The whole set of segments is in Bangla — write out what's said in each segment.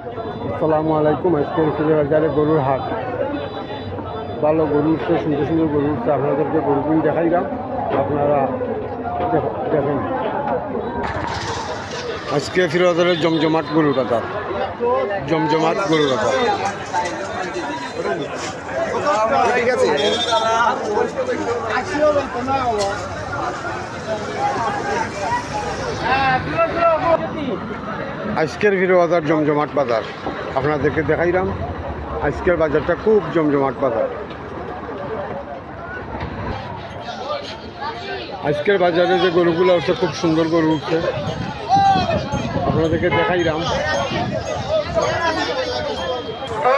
আসসালামু আলাইকুম। আজকে বাজারে গরুর হাট, ভালো গরু উঠছে, সুন্দর সুন্দর গরু উঠছে। আপনাদেরকে গরুগুলো দেখাইলাম, আপনারা দেখেন। আজকে ফিরোজবাজারের জমজমাট গরুর বাজার, জমজমাট গরুর বাজার। আজকের ফিরোজবাজার জমজমাট বাজার আপনাদেরকে দেখাইলাম। আজকের বাজারটা খুব জমজমাট বাজার। আজকের বাজারে যে গরুগুলো উঠছে, খুব সুন্দর গরু উঠছে, আপনাদেরকে দেখাইলাম।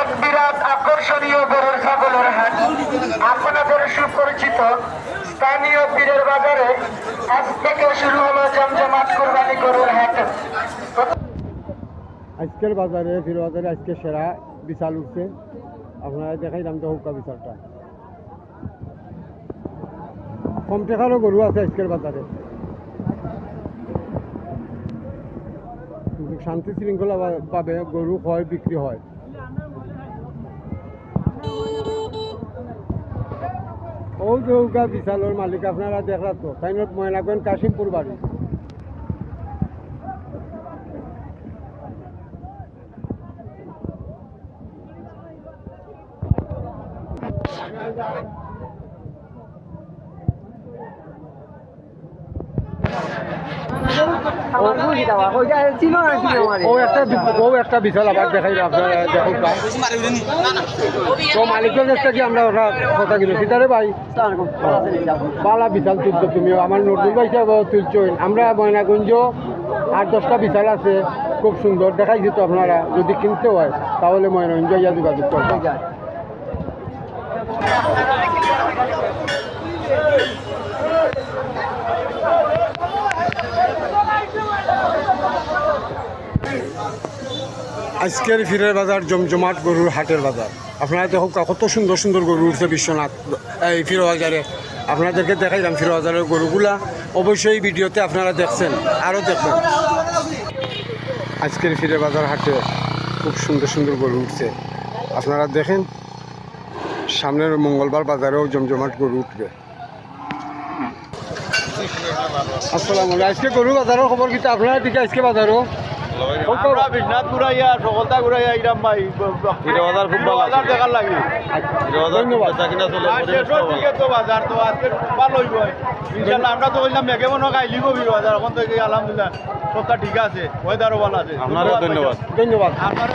এক বিরাট আকর্ষণীয় গরুর ছাগলের হাট, আপনাদের সুপরিচিত স্থানীয় পীরের বাজারে আজ থেকে শুরু হলো জমজমাট কুরবানি গরুর হাট। আজকের বাজারে ফিরোজবাজারে আজকে সেরা বিশাল উঠছে, আপনারা দেখাইলাম তো হুক্কা বিশালটা। কম টাকারও গরু আছে আজকের বাজারে, শান্তি শৃঙ্খলা পাবে, গরু হয়, বিক্রি হয়। ও যে হুক্কা বিশালের মালিক আপনারা দেখলা তো, তাইনত ময়নাগঞ্জ কাশিমপুর বাড়ি। ও একটা বিশাল আবার দেখাই আপনারা দেখুন। তো মালিকের কাছ থেকে আমরা ওরা কথা কিনে সীতারে ভাই বালা বিশাল তুলছো তুমি, আমার নতুন পয়সা তুলছো। আমরা ময়নাগঞ্জ 8-10টা বিশাল আছে, খুব সুন্দর দেখাইছি তো। আপনারা যদি কিনতে হয় তাহলে ময়নাগঞ্জ ইয়া যোগাযোগ করতে যায়। আজকের ফিরের বাজার জমজমাট গরুর হাটের বাজার। আপনারা দেখো কত সুন্দর সুন্দর গরু উঠছে বিশ্বনাথ এই ফিরোজবাজারে। আপনাদেরকে দেখাইলাম ফিরোজবাজারের গরুগুলা, অবশ্যই ভিডিওতে আপনারা দেখছেন, আরও দেখবেন। আজকের ফিরের বাজার হাটে খুব সুন্দর সুন্দর গরু উঠছে, আপনারা দেখেন। সামনের মঙ্গলবার বাজারেও জমজমাট গরু উঠবে। আসসালামু আলাইকুম। আজকে গরু বাজারের খবর কিন্তু আপনারা দিকে আজকে বাজারও বিশ্বনাথ ঘুরাইয়া সকলতা ঘুরাইয়া ইরাম ভাই বাজার খুব ভালো দেখার লাগে। ধন্যবাদ। তো বাজার তো আজকে ভালো হইব ইনশাআল্লাহ। আমরা তো বললাম মেঘে মনে খাইলি কবি বাজার, এখন থেকে আলহামদুলিল্লাহ সবটা ঠিক আছে, ওয়েদারও ভালো আছে। ধন্যবাদ। আমার